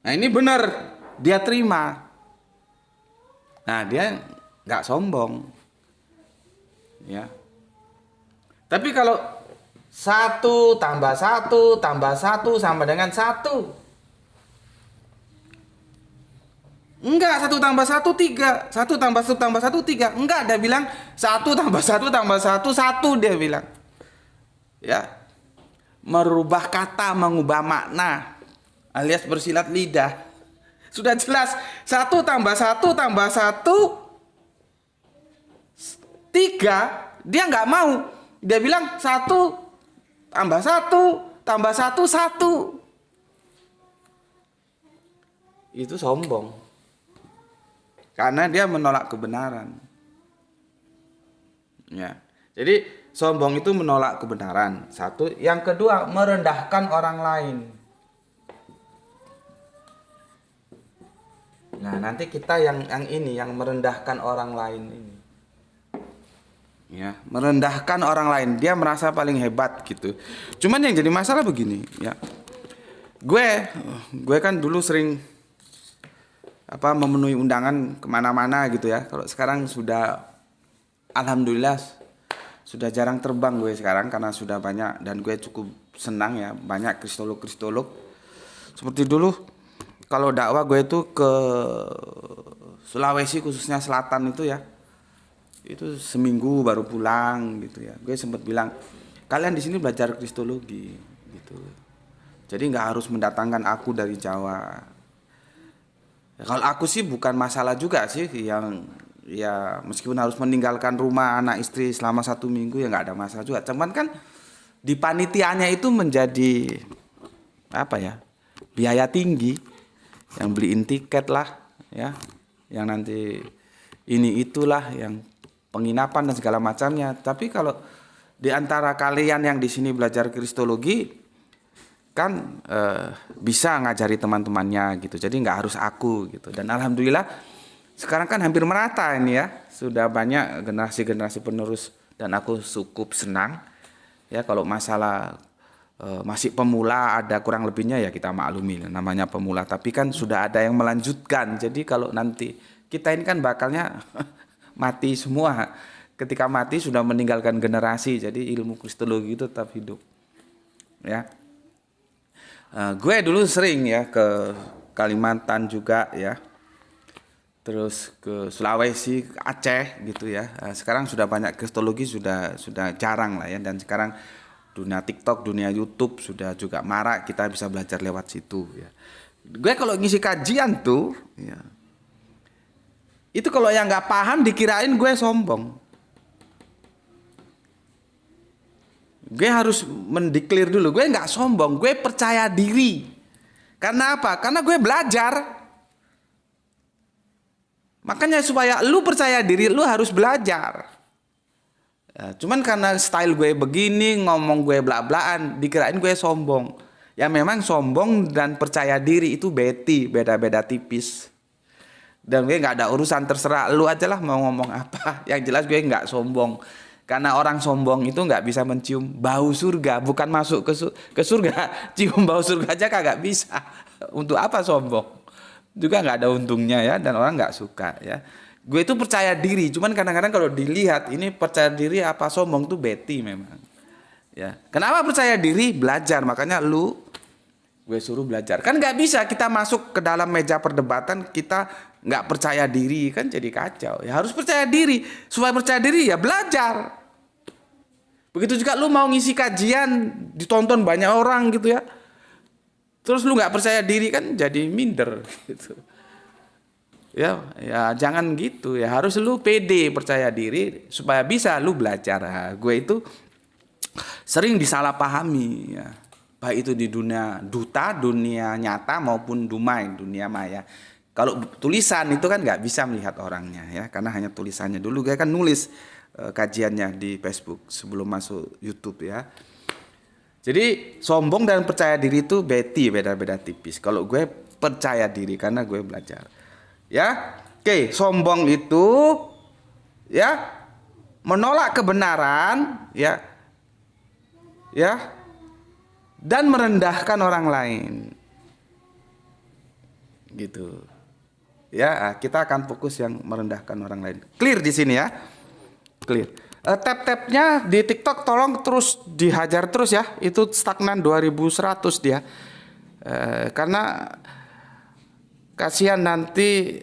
Nah ini benar, dia terima. Nah dia nggak sombong, ya. Tapi kalau satu tambah satu tambah satu sama dengan satu, enggak, satu tambah satu tiga, satu tambah satu tiga, enggak. Dia bilang satu tambah satu satu, dia bilang, ya, merubah kata mengubah makna alias bersilat lidah. Sudah jelas, satu tambah satu tiga, dia nggak mau. Dia bilang satu tambah satu satu. Itu sombong. Karena dia menolak kebenaran. Ya. Jadi sombong itu menolak kebenaran. Satu, yang kedua merendahkan orang lain. Nah, nanti kita yang ini yang merendahkan orang lain ini. Ya, merendahkan orang lain, dia merasa paling hebat gitu. Cuman yang jadi masalah begini, ya. Gue kan dulu sering memenuhi undangan kemana-mana gitu ya. Kalau sekarang sudah, alhamdulillah, sudah jarang terbang gue sekarang karena sudah banyak, dan gue cukup senang ya, banyak kristolog. Seperti dulu kalau dakwah gue itu ke Sulawesi khususnya selatan itu ya, itu seminggu baru pulang gitu ya. Gue sempat bilang, kalian di sini belajar kristologi gitu. Jadi nggak harus mendatangkan aku dari Jawa. Ya, kalau aku sih bukan masalah juga sih, yang ya meskipun harus meninggalkan rumah anak istri selama 1 minggu ya nggak ada masalah juga. Cuman kan di panitianya itu menjadi biaya tinggi, yang beliin tiket lah ya, yang nanti ini itulah, yang penginapan dan segala macamnya. Tapi kalau di antara kalian yang di sini belajar kristologi kan bisa ngajari teman-temannya gitu. Jadi nggak harus aku gitu. Dan alhamdulillah sekarang kan hampir merata ini ya. Sudah banyak generasi-generasi penerus dan aku cukup senang. Ya kalau masalah masih pemula ada kurang lebihnya ya kita maklumi, namanya pemula, tapi kan sudah ada yang melanjutkan. Jadi kalau nanti kita ini kan bakalnya mati semua, ketika mati sudah meninggalkan generasi, jadi ilmu kristologi itu tetap hidup ya. Gue dulu sering ya ke Kalimantan juga ya, terus ke Sulawesi, ke Aceh gitu ya. Sekarang sudah banyak kristologi, sudah jarang lah ya, dan sekarang dunia TikTok, dunia YouTube sudah juga marak, kita bisa belajar lewat situ ya. Gue kalau ngisi kajian tuh ya, itu kalau yang nggak paham dikirain gue sombong. Gue harus mendeklir dulu, gue nggak sombong, gue percaya diri. Karena apa? Karena gue belajar. Makanya supaya lu percaya diri, lu harus belajar. Ya, cuman karena style gue begini, ngomong gue belak-belakan, dikirain gue sombong. Ya memang sombong dan percaya diri itu beda-beda tipis. Dan gue nggak ada urusan, terserah lu aja lah mau ngomong apa. Yang jelas gue nggak sombong. Karena orang sombong itu nggak bisa mencium bau surga, bukan masuk ke surga, cium bau surga aja kagak bisa. Untuk apa sombong? Juga nggak ada untungnya ya, dan orang nggak suka ya. Gue itu percaya diri, cuman kadang-kadang kalau dilihat ini percaya diri apa sombong tuh beti memang. Ya, kenapa percaya diri? Belajar, makanya gue suruh belajar. Kan nggak bisa kita masuk ke dalam meja perdebatan kita nggak percaya diri, kan jadi kacau. Ya harus percaya diri, supaya percaya diri ya belajar. Begitu juga lu mau ngisi kajian ditonton banyak orang gitu ya, terus lu nggak percaya diri kan jadi minder gitu. Ya jangan gitu ya, harus lu pede percaya diri supaya bisa lu belajar. Nah, gue itu sering disalahpahami ya, baik itu di dunia duta, dunia nyata maupun dumai, dunia maya. Kalau tulisan itu kan nggak bisa melihat orangnya ya, karena hanya tulisannya. Dulu gue kan nulis kajiannya di Facebook sebelum masuk YouTube ya. Jadi sombong dan percaya diri itu beda-beda tipis. Kalau gue percaya diri karena gue belajar. Ya, oke, sombong itu ya menolak kebenaran ya, dan merendahkan orang lain. gitu. Ya, kita akan fokus yang merendahkan orang lain. Clear di sini ya? Clear. Tab-tabnya di TikTok tolong terus dihajar terus ya. Itu stagnan 2100 dia. Karena kasihan nanti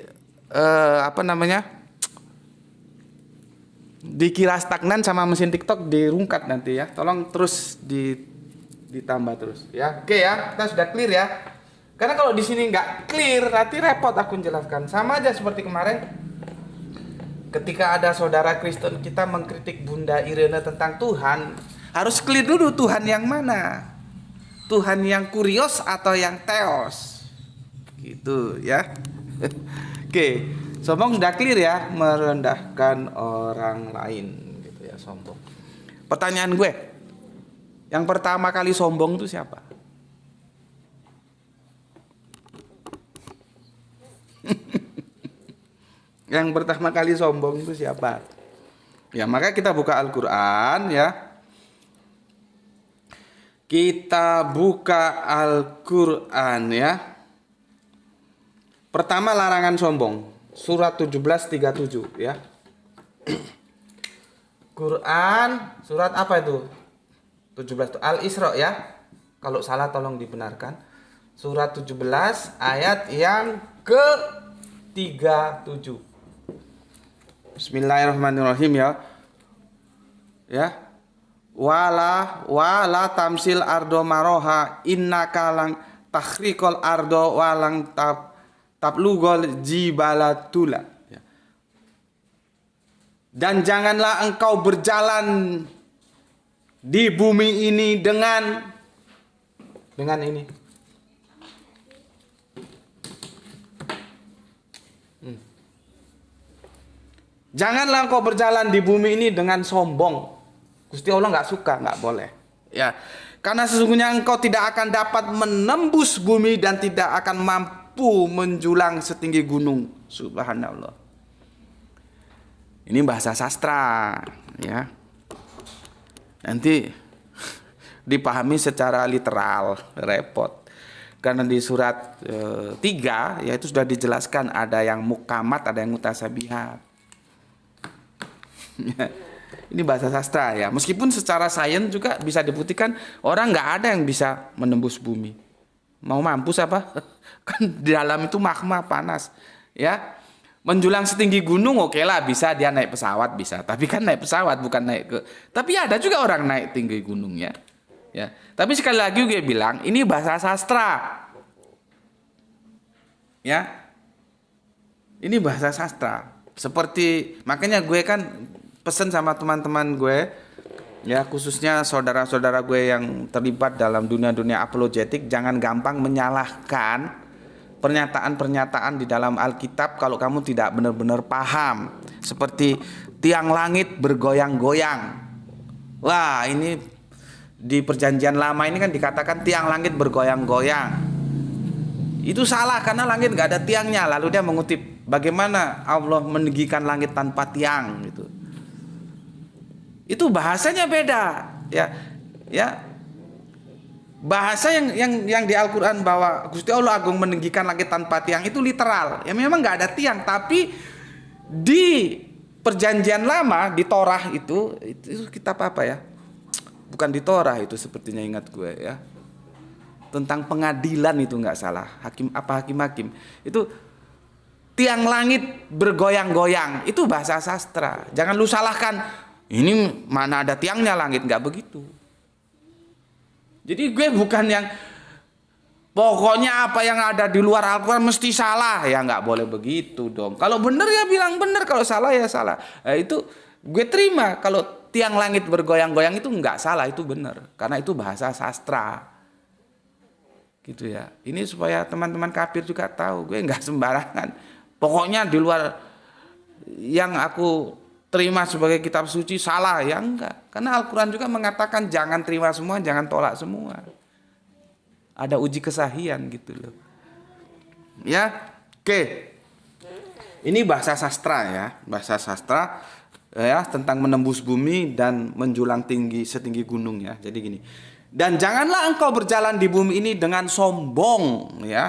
dikira stagnan sama mesin TikTok dirungkat nanti ya. Tolong terus ditambah terus ya. Oke ya, kita sudah clear ya. Karena kalau di sini nggak clear, nanti repot aku jelaskan. Sama aja seperti kemarin, ketika ada saudara Kristen kita mengkritik Bunda Irene tentang Tuhan, harus clear dulu Tuhan yang mana, Tuhan yang kurios atau yang theos, gitu ya. Oke, sombong sudah clear ya, merendahkan orang lain, gitu ya, sombong. Pertanyaan gue, yang pertama kali sombong itu siapa? Yang pertama kali sombong itu siapa? Ya, maka kita buka Al-Quran ya. Kita buka Al-Quran ya. Pertama larangan sombong. Surat 17:37 ya. Quran surat apa itu? 17 itu Al-Isra ya. Kalau salah tolong dibenarkan. Surat 17 ayat yang ke-37. Bismillahirrahmanirrahim ya. Ya. Wala tamsil ardo maroha innaka lang takhriqal ardo walang tablugol jibalatula. Ya. Dan janganlah engkau berjalan di bumi ini dengan ini. Janganlah engkau berjalan di bumi ini dengan sombong. Gusti Allah nggak suka, nggak boleh. Ya, karena sesungguhnya engkau tidak akan dapat menembus bumi dan tidak akan mampu menjulang setinggi gunung. Subhanallah. Ini bahasa sastra, ya. Nanti dipahami secara literal, repot. Karena di surat 3 ya itu sudah dijelaskan ada yang mukamat, ada yang mutasabihat. Ini bahasa sastra ya. Meskipun secara sains juga bisa dibuktikan orang nggak ada yang bisa menembus bumi. Mau mampus apa? Kan di dalam itu magma panas, ya. Menjulang setinggi gunung oke lah, bisa dia naik pesawat bisa. Tapi kan naik pesawat bukan naik ke. Tapi ada juga orang naik tinggi gunung ya. Ya. Tapi sekali lagi gue bilang ini bahasa sastra. Ya. Ini bahasa sastra. Seperti makanya gue kan pesan sama teman-teman gue ya, khususnya saudara-saudara gue yang terlibat dalam dunia-dunia apologetik, jangan gampang menyalahkan pernyataan-pernyataan di dalam Alkitab kalau kamu tidak benar-benar paham. Seperti tiang langit bergoyang-goyang. Wah, ini di perjanjian lama ini kan dikatakan tiang langit bergoyang-goyang. Itu salah karena langit gak ada tiangnya. Lalu dia mengutip bagaimana Allah meninggikan langit tanpa tiang gitu. Itu bahasanya beda, ya. Bahasa yang di Al-Quran bahwa Gusti Allah Agung meninggikan langit tanpa tiang itu literal. Ya memang nggak ada tiang, tapi di perjanjian lama di Torah itu kitab apa ya? Bukan di Torah itu sepertinya, ingat gue ya. Tentang pengadilan itu nggak salah. Hakim itu tiang langit bergoyang-goyang itu bahasa sastra. Jangan lu salahkan. Ini mana ada tiangnya langit, nggak begitu. Jadi gue bukan yang pokoknya apa yang ada di luar Al-Quran mesti salah, ya nggak boleh begitu dong. Kalau benar ya bilang benar, kalau salah ya salah. Itu gue terima. Kalau tiang langit bergoyang-goyang itu nggak salah, itu benar, karena itu bahasa sastra. Gitu ya. Ini supaya teman-teman kafir juga tahu, gue nggak sembarangan. Pokoknya di luar yang aku terima sebagai kitab suci salah, ya enggak. Karena Al-Quran juga mengatakan jangan terima semua, jangan tolak semua. Ada uji kesahian gitu loh. Ya, oke. Ini bahasa sastra ya, bahasa sastra ya tentang menembus bumi dan menjulang tinggi setinggi gunung ya. Jadi gini. Dan janganlah engkau berjalan di bumi ini dengan sombong ya.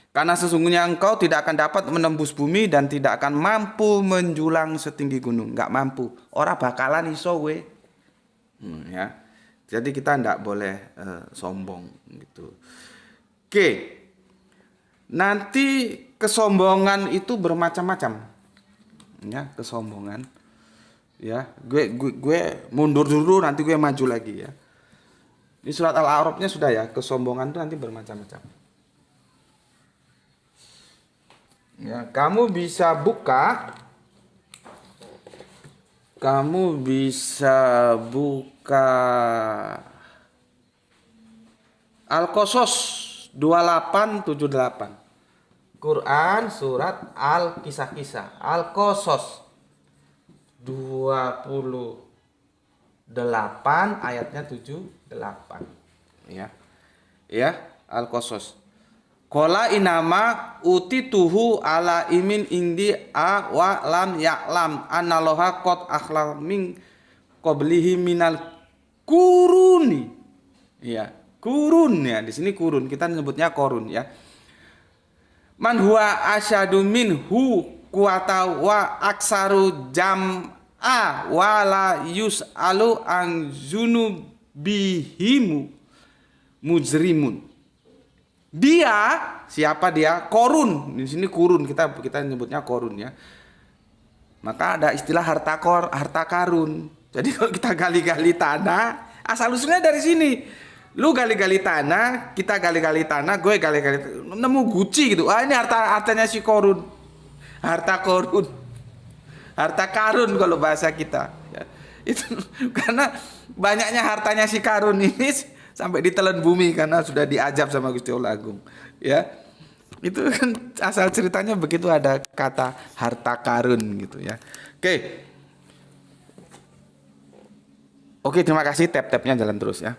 Karena sesungguhnya engkau tidak akan dapat menembus bumi dan tidak akan mampu menjulang setinggi gunung. Nggak mampu. Ora bakalan iso we. Ya. Jadi kita nggak boleh sombong gitu. Oke. Nanti kesombongan itu bermacam-macam. Ya, kesombongan. Ya, gue mundur dulu, nanti gue maju lagi ya. Di surat Al-A'rafnya sudah ya, kesombongan itu nanti bermacam-macam. Ya, kamu bisa buka Al-Qasas 2878. Quran surat Al-Kisah-Kisah. Al-Qasas 28 ayatnya 78. Ya. Ya, Al-Qasas. Qala inama utituhu ala imin indi a wa lam ya'lam annallaha qad akhla min qablihi minal kuruni. Ya, kurun ya. Di sini kurun, kita nyebutnya korun ya. Man huwa asyadu minhu quwata wa aksaru jam'a wa la yus'alu an zunubihimu mujrimun. Dia, siapa dia? Korun. Di sini kurun, kita nyebutnya korun ya. Maka ada istilah harta karun. Jadi kalau kita gali-gali tanah, asal usulnya dari sini. Lu gali-gali tanah, kita gali-gali tanah, gue gali-gali nemu Gucci gitu. Ah, ini hartanya si korun. Harta korun. Harta karun kalau bahasa kita ya. Itu karena banyaknya hartanya si karun ini sampai ditelan bumi karena sudah diajab sama Gusti Allah Agung ya. Itu kan asal ceritanya begitu, ada kata harta karun gitu ya. Oke, terima kasih, tab-tabnya jalan terus ya.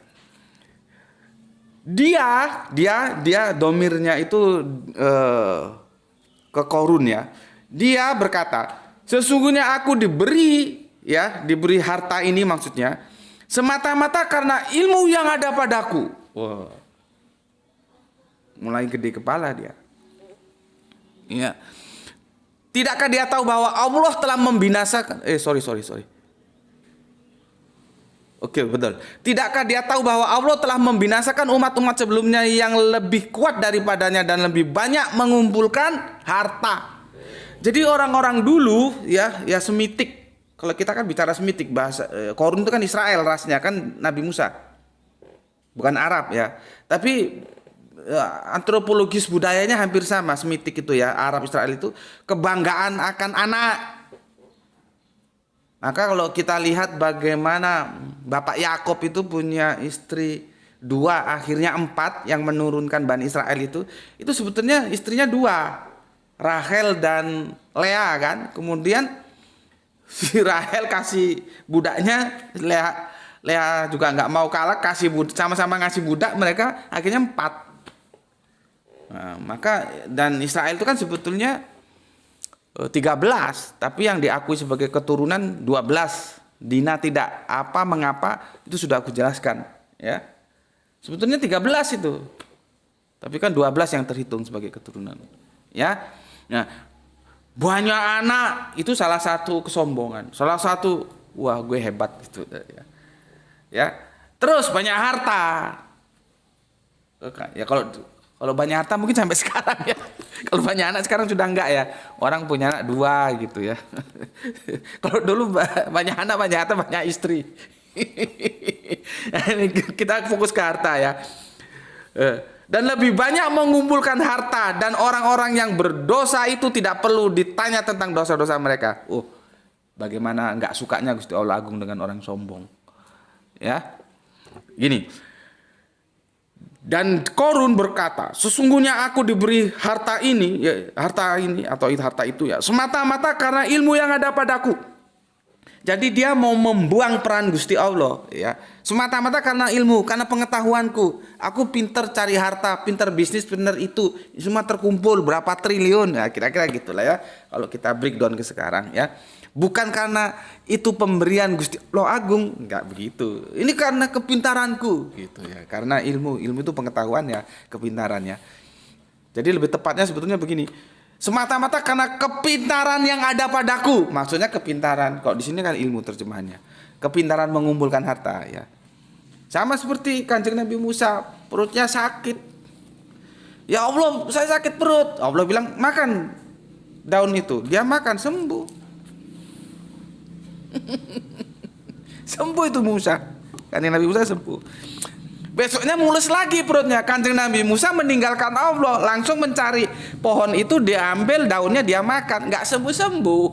Dia domirnya itu ke korun ya. Dia berkata, sesungguhnya aku diberi harta ini, maksudnya semata-mata karena ilmu yang ada padaku. Wah. Mulai gede kepala dia. Ya. Tidakkah dia tahu bahwa Allah telah membinasakan sorry. Oke, betul. Tidakkah dia tahu bahwa Allah telah membinasakan umat-umat sebelumnya yang lebih kuat daripadanya dan lebih banyak mengumpulkan harta. Jadi orang-orang dulu ya Semitik. Kalau kita kan bicara Semitik, bahasa Korun itu kan Israel rasnya, kan Nabi Musa. Bukan Arab ya. Tapi antropologis budayanya hampir sama, Semitik itu ya, Arab Israel itu kebanggaan akan anak. Maka kalau kita lihat bagaimana Bapak Yakub itu punya istri 2, akhirnya 4 yang menurunkan Bani Israel itu sebetulnya istrinya 2, Rahel dan Lea kan. Kemudian si Rahel kasih budaknya, Lea juga nggak mau kalah, kasih sama-sama ngasih budak, mereka akhirnya 4. Nah, maka dan Israel itu kan sebetulnya 13, tapi yang diakui sebagai keturunan 12. Dina tidak, mengapa itu sudah aku jelaskan ya. Sebetulnya 13 itu. Tapi kan 12 yang terhitung sebagai keturunan. Ya. Nah, banyak anak itu salah satu kesombongan, salah satu wah gue hebat gitu ya. Terus banyak harta ya, kalau banyak harta mungkin sampai sekarang ya. Kalau banyak anak sekarang sudah enggak ya, orang punya anak 2 gitu ya. Kalau dulu banyak anak, banyak harta, banyak istri. Kita fokus ke harta ya. Dan lebih banyak mengumpulkan harta, dan orang-orang yang berdosa itu tidak perlu ditanya tentang dosa-dosa mereka. Bagaimana enggak sukanya Gusti Allah Agung dengan orang sombong. Ya. Gini. Dan Korun berkata, sesungguhnya aku diberi harta ini atau harta itu ya, semata-mata karena ilmu yang ada padaku. Jadi dia mau membuang peran Gusti Allah ya, semata-mata karena ilmu, karena pengetahuanku. Aku pinter cari harta, pinter bisnis, pinter itu, semua terkumpul berapa triliun ya, kira-kira gitulah ya. Kalau kita breakdown ke sekarang ya, bukan karena itu pemberian Gusti Allah Agung, enggak begitu. Ini karena kepintaranku gitu ya, karena ilmu itu pengetahuan ya, kepintarannya. Jadi lebih tepatnya sebetulnya begini. Semata-mata karena kepintaran yang ada padaku. Maksudnya kepintaran. Kok di sini kan ilmu terjemahannya. Kepintaran mengumpulkan harta ya. Sama seperti Kanjeng Nabi Musa, perutnya sakit. Ya Allah, saya sakit perut. Allah bilang, makan daun itu. Dia makan, sembuh. Sembuh itu Musa. Kanjeng Nabi Musa sembuh. Besoknya mulus lagi perutnya. Kanjeng Nabi Musa meninggalkan Allah, langsung mencari pohon itu, diambil daunnya, dia makan, nggak sembuh-sembuh.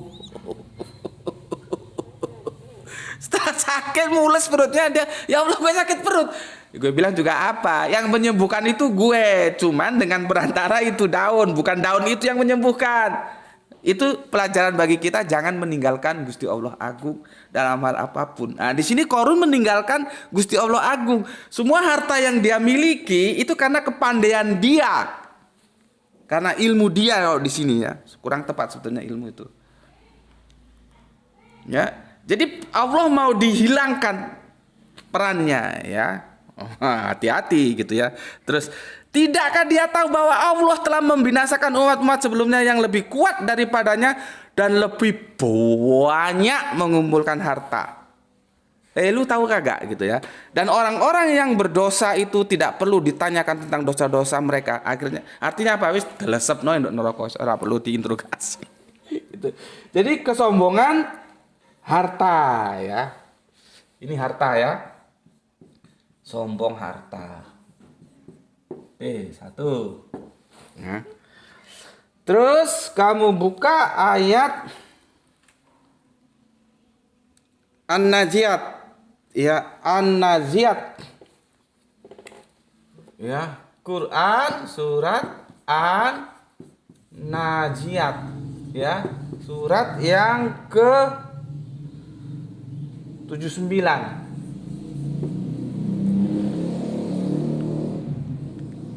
Setelah sakit mulus perutnya, dia, ya Allah gue sakit perut. Gue bilang juga apa? Yang menyembuhkan itu gue, cuman dengan perantara itu daun, bukan daun itu yang menyembuhkan. Itu pelajaran bagi kita, jangan meninggalkan Gusti Allah Agung dalam hal apapun. Nah, di sini Korun meninggalkan Gusti Allah Agung. Semua harta yang dia miliki itu karena kepandaian dia. Karena ilmu dia di sini ya. Kurang tepat sebetulnya ilmu itu. Ya. Jadi Allah mau dihilangkan perannya ya. Hati-hati gitu ya. Terus, tidakkah dia tahu bahwa Allah telah membinasakan umat-umat sebelumnya yang lebih kuat daripadanya dan lebih banyak mengumpulkan harta? Lu tahu kagak gitu ya? Dan orang-orang yang berdosa itu tidak perlu ditanyakan tentang dosa-dosa mereka. Akhirnya, artinya apa? Wis delesep no nduk neraka, ora perlu diinterogasi. Gitu. Jadi kesombongan harta ya. Ini harta ya. Sombong harta. Satu. Nah. Terus kamu buka ayat An-Naziat. Ya, An-Naziat. Ya, Quran surat An-Naziat. Ya, surat yang ke 79.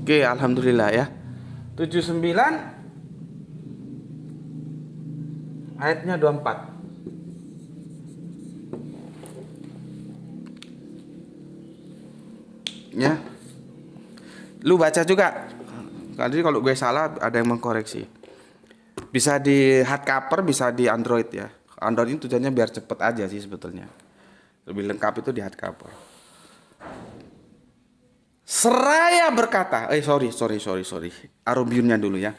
Oke, alhamdulillah ya. 79 ayatnya 24. Ya. Lu baca juga. Jadi kalau gue salah ada yang mengkoreksi. Bisa di hardcover, bisa di Android ya. Android ini tujuannya biar cepet aja sih sebetulnya. Lebih lengkap itu di hardcover. Seraya berkata, sorry. Arabiunnya dulu ya.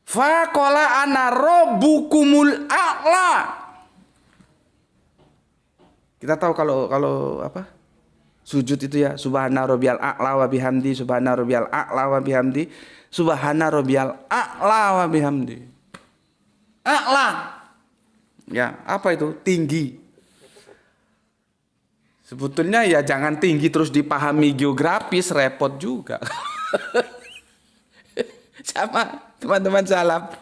Faqala ana rabbukumul a'la. Kita tahu kalau apa? Sujud itu ya, subhana rabbiyal a'la wa bihamdi, subhana rabbiyal a'la wa bihamdi, subhana rabbiyal a'la wa bihamdi. A'la. Ya, apa itu? Tinggi. Sebetulnya ya jangan tinggi terus dipahami geografis, repot juga. Sama teman-teman salaf.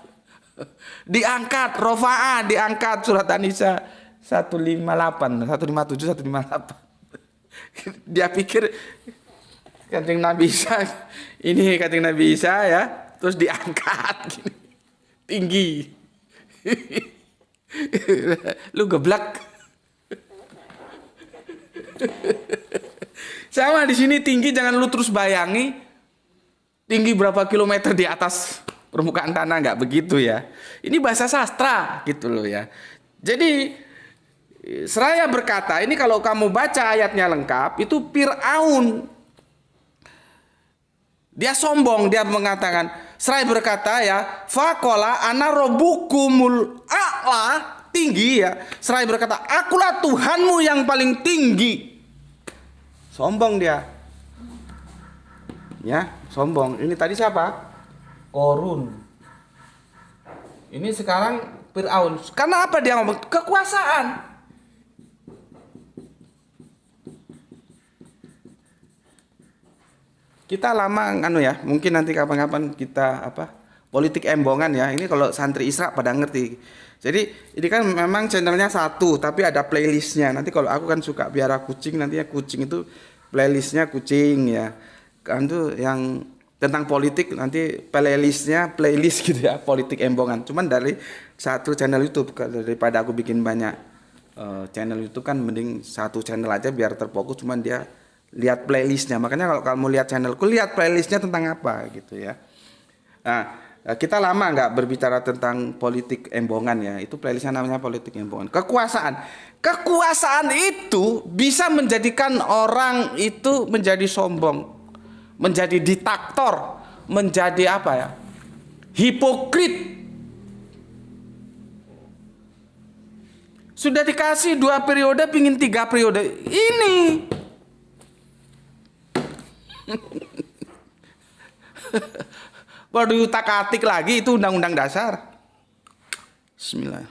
Diangkat, rofa'ah, diangkat surat An-Nisa 158, 157, 158. Dia pikir Kanjeng Nabi Isa, ini Kanjeng Nabi Isa ya, terus diangkat gini. Tinggi. Lu geblek. Sama di sini tinggi, jangan lu terus bayangi tinggi berapa kilometer di atas permukaan tanah, nggak begitu ya. Ini bahasa sastra gitu loh ya. Jadi seraya berkata, ini kalau kamu baca ayatnya lengkap, itu Fir'aun. Dia sombong, dia mengatakan, seraya berkata ya, faqala ana rabbukumul a'la, tinggi ya. Seraya berkata, akulah Tuhanmu yang paling tinggi. Sombong dia. Ya, sombong. Ini tadi siapa? Korun. Ini sekarang Fir'aun. Karena apa dia ngomong? Kekuasaan. Kita lama mungkin nanti kapan-kapan kita politik embongan ya. Ini kalau santri Isra pada ngerti. Jadi ini kan memang channelnya satu, tapi ada playlistnya. Nanti kalau aku kan suka piara kucing, nantinya kucing itu playlistnya kucing ya. Kan tuh yang tentang politik nanti playlist gitu ya, politik embongan. Cuman dari satu channel YouTube, daripada aku bikin banyak channel YouTube kan mending satu channel aja biar terfokus. Cuman dia lihat playlistnya. Makanya kalau kamu lihat channelku, lihat playlistnya tentang apa gitu ya. Nah, kita lama nggak berbicara tentang politik embongan ya. Itu playlistnya namanya politik embongan. Kekuasaan. Kekuasaan itu bisa menjadikan orang itu menjadi sombong, menjadi diktator, menjadi apa ya? Hipokrit. Sudah dikasih 2 periode, pingin 3 periode. Ini. Baru diutak-atik lagi itu undang-undang dasar. Bismillah.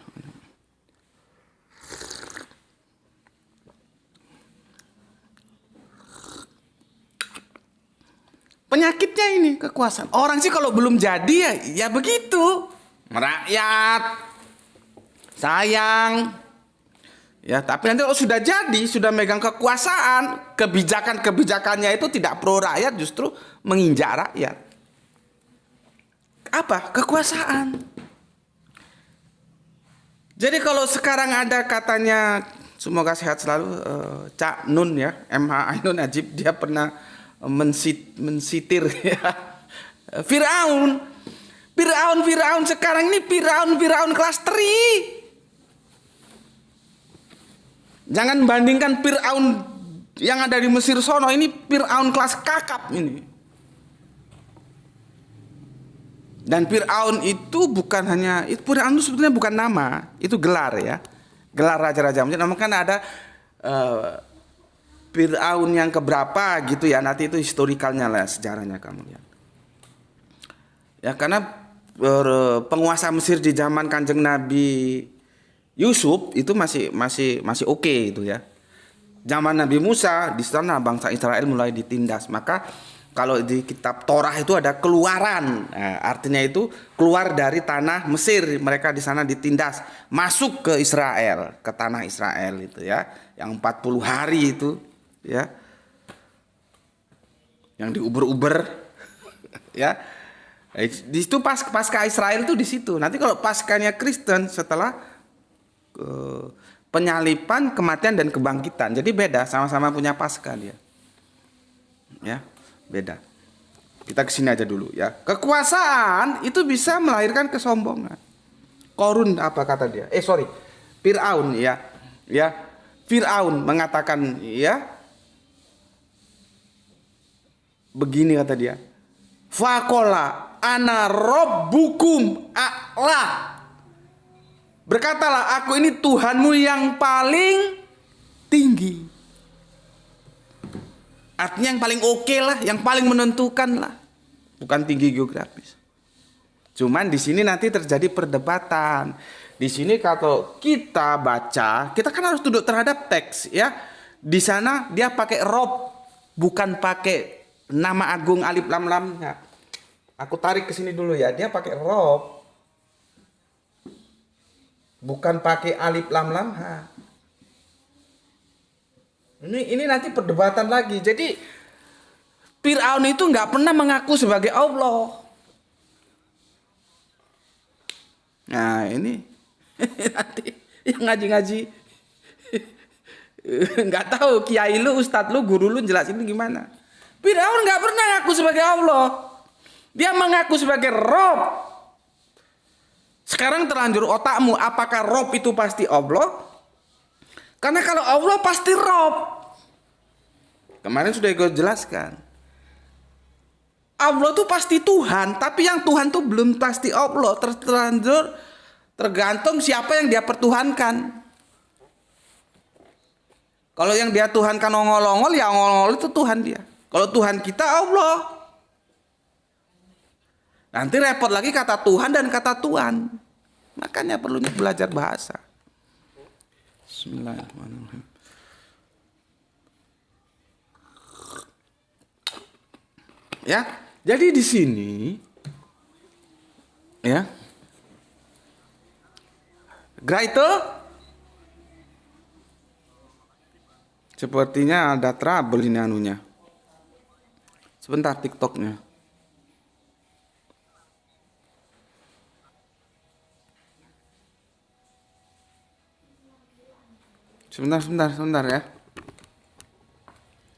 Penyakitnya ini kekuasaan. Orang sih kalau belum jadi ya begitu. Merakyat. Sayang. Ya, tapi nanti kalau sudah jadi, sudah megang kekuasaan, kebijakan-kebijakannya itu tidak pro rakyat, justru menginjak rakyat. Apa? Kekuasaan. Jadi kalau sekarang ada katanya, semoga sehat selalu, Cak Nun ya, MH Ainun Najib, dia pernah mensitir ya, Firaun sekarang ini Firaun kelas 3. Jangan bandingkan Firaun yang ada di Mesir sono, ini Firaun kelas kakap ini. Dan Firaun itu bukan hanya, Firaun itu sebetulnya bukan nama, itu gelar ya. Gelar raja-raja. Nama kan ada Firaun yang keberapa gitu ya, nanti itu historikalnya lah, sejarahnya kamu lihat. Ya karena penguasa Mesir di zaman Kanjeng Nabi Yusuf itu masih oke itu ya. Zaman Nabi Musa di sana bangsa Israel mulai ditindas. Maka kalau di kitab Torah itu ada keluaran. Nah, artinya itu keluar dari tanah Mesir, mereka di sana ditindas, masuk ke Israel, ke tanah Israel itu ya. Yang 40 hari itu ya. Yang diuber-uber ya. Di situ pasca Israel itu di situ. Nanti kalau paskanya Kristen setelah penyalipan, kematian dan kebangkitan. Jadi beda, sama-sama punya pasca dia. Ya, beda. Kita kesini aja dulu ya. Kekuasaan itu bisa melahirkan kesombongan. Korun apa kata dia? Firaun ya. Ya, Firaun mengatakan ya. Begini kata dia. Faqala ana rabbukum a'la. Berkatalah, aku ini Tuhanmu yang paling tinggi. Artinya yang paling oke lah, yang paling menentukan lah. Bukan tinggi geografis. Cuman di sini nanti terjadi perdebatan. Di sini kalau kita baca, kita kan harus tunduk terhadap teks ya. Di sana dia pakai rob, bukan pakai nama agung alif lam lamnya. Aku tarik ke sini dulu ya, dia pakai rob. Bukan pakai alif lam lam ha. Ini nanti perdebatan lagi. Jadi Firaun itu nggak pernah mengaku sebagai Allah. Nah ini nanti yang ngaji-ngaji nggak tahu kiai lu, ustadz lu, guru lu jelasin gimana. Firaun nggak pernah ngaku sebagai Allah. Dia mengaku sebagai Rob. Sekarang terlanjur otakmu, apakah Rob itu pasti Allah? Karena kalau Allah pasti Rob. Kemarin sudah gue jelaskan. Allah itu pasti Tuhan, tapi yang Tuhan itu belum pasti Allah. Terlanjur tergantung siapa yang dia pertuhankan. Kalau yang dia tuhankan ongol-ongol, ya ongol-ongol itu Tuhan dia. Kalau Tuhan kita Allah. Nanti repot lagi kata Tuhan dan kata Tuhan. Makanya perlunya belajar bahasa. Bismillahirrahmanirrahim. Ya, jadi di sini ya. Graito sepertinya ada trouble ini anunya. Sebentar TikToknya. Sebentar ya.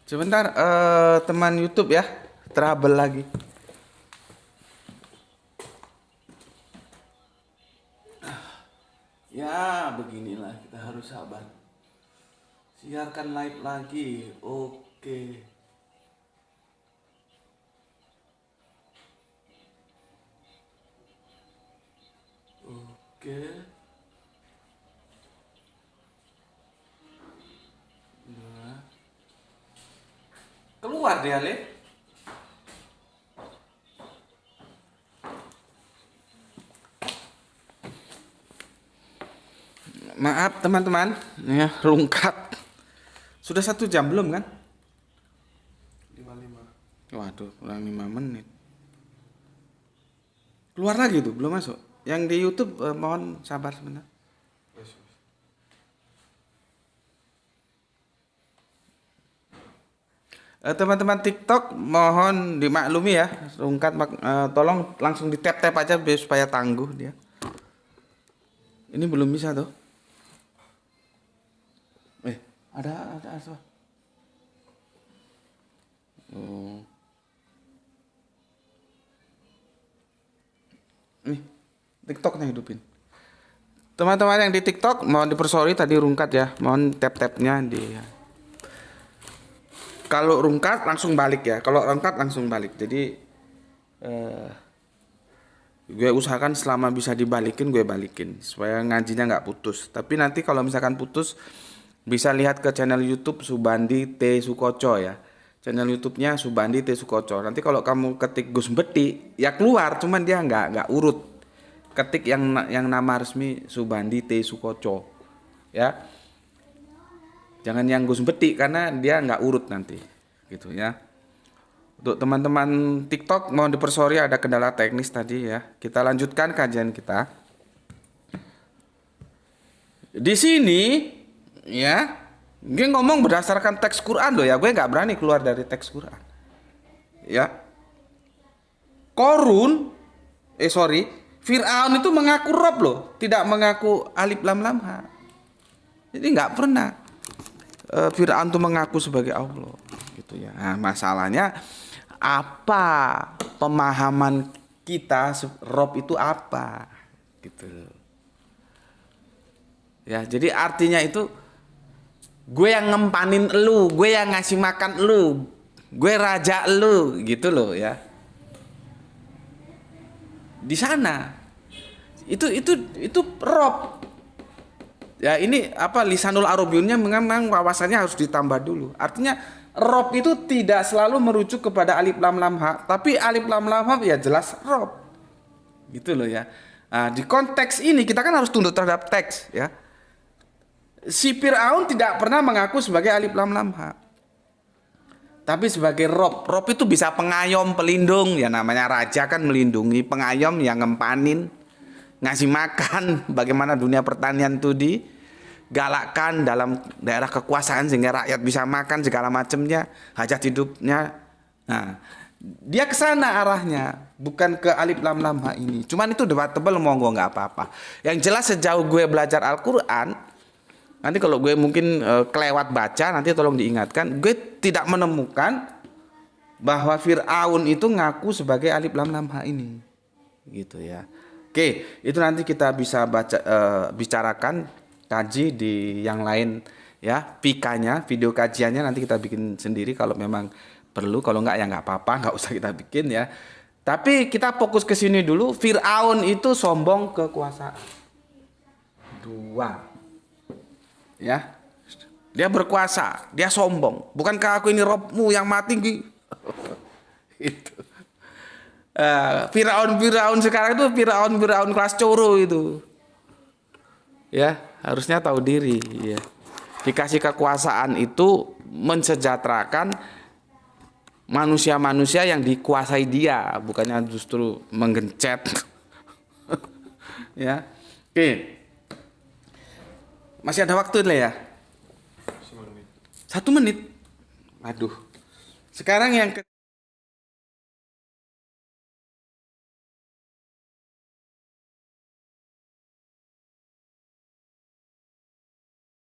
Sebentar teman YouTube ya, trouble lagi. Ya, beginilah kita harus sabar. Siarkan live lagi. Oke. Oke. Nah. Keluar dia, Le. Maaf teman-teman, ya rungkat. Sudah 1 jam belum kan? 55. Waduh, kurang 5 menit. Keluar lagi tuh, belum masuk. Yang di YouTube mohon sabar sebentar. Teman-teman TikTok mohon dimaklumi ya, rungkat tolong langsung di tap-tap aja supaya tangguh dia. Ini belum bisa tuh. Ada apa? Oh. Nih, TikToknya hidupin. Teman-teman yang di TikTok mohon dipersori tadi rungkat ya, mohon tap-tapnya di. Kalau rungkat langsung balik ya, kalau rungkat langsung balik. Jadi gue usahakan selama bisa dibalikin gue balikin supaya ngajinya nggak putus. Tapi nanti kalau misalkan putus bisa lihat ke channel YouTube Subandi T Sukoco ya. Channel YouTube-nya Subandi T Sukoco. Nanti kalau kamu ketik Gus Beti ya keluar, cuman dia nggak urut. Ketik yang nama resmi Subandi T Sukoco ya. Jangan yang Gus Beti karena dia nggak urut nanti gitu ya. Untuk teman-teman TikTok mohon dipersori ada kendala teknis tadi ya. Kita lanjutkan kajian kita. Di sini ya, gue ngomong berdasarkan teks Quran loh ya, gue nggak berani keluar dari teks Quran. Ya, Fir'aun itu mengaku Rob loh, tidak mengaku Alif Lam Lam Ha. Jadi nggak pernah Fir'aun itu mengaku sebagai Allah, gitu ya. Nah, masalahnya apa pemahaman kita Rob itu apa, gitu. Ya, jadi artinya itu gue yang ngempanin lu, gue yang ngasih makan lu, gue raja lu, gitu loh ya. Di sana itu Rob. Ya ini apa lisanul arabiyunnya memang wawasannya harus ditambah dulu. Artinya Rob itu tidak selalu merujuk kepada Alif Lam Lam Ha, tapi Alif Lam Lam Ha ya jelas Rob. Gitu loh ya. Nah, di konteks ini kita kan harus tunduk terhadap teks ya. Si Fir'aun tidak pernah mengaku sebagai Alif Lam Lam Ha, tapi sebagai Rob. Rob itu bisa pengayom, pelindung. Ya namanya raja kan melindungi, pengayom yang ngempanin, ngasih makan. Bagaimana dunia pertanian itu digalakkan dalam daerah kekuasaan sehingga rakyat bisa makan segala macamnya, hajat hidupnya. Nah, dia ke sana arahnya, bukan ke Alif Lam Lam Ha ini. Cuman itu debatable, monggo nggak apa-apa. Yang jelas sejauh gue belajar Al-Quran, nanti kalau gue mungkin kelewat baca, nanti tolong diingatkan. Gue tidak menemukan bahwa Fir'aun itu ngaku sebagai Alif Lam Lam Ha ini, gitu ya. Oke, itu nanti kita bisa baca, bicarakan, kaji di yang lain ya. Pikanya, video kajiannya nanti kita bikin sendiri kalau memang perlu. Kalau enggak ya nggak apa-apa, nggak usah kita bikin ya. Tapi kita fokus ke sini dulu. Fir'aun itu sombong kekuasaan. 2. Ya, dia berkuasa, dia sombong. Bukankah aku ini Robmu yang mati? Itu. Firaun sekarang itu Firaun kelas coro itu. Ya, harusnya tahu diri. Ya. Dikasih kekuasaan itu mensejahterakan manusia-manusia yang dikuasai dia, bukannya justru menggencet. Ya, oke. Masih ada waktu lah ya? 1 menit. 1 menit. Aduh. Sekarang yang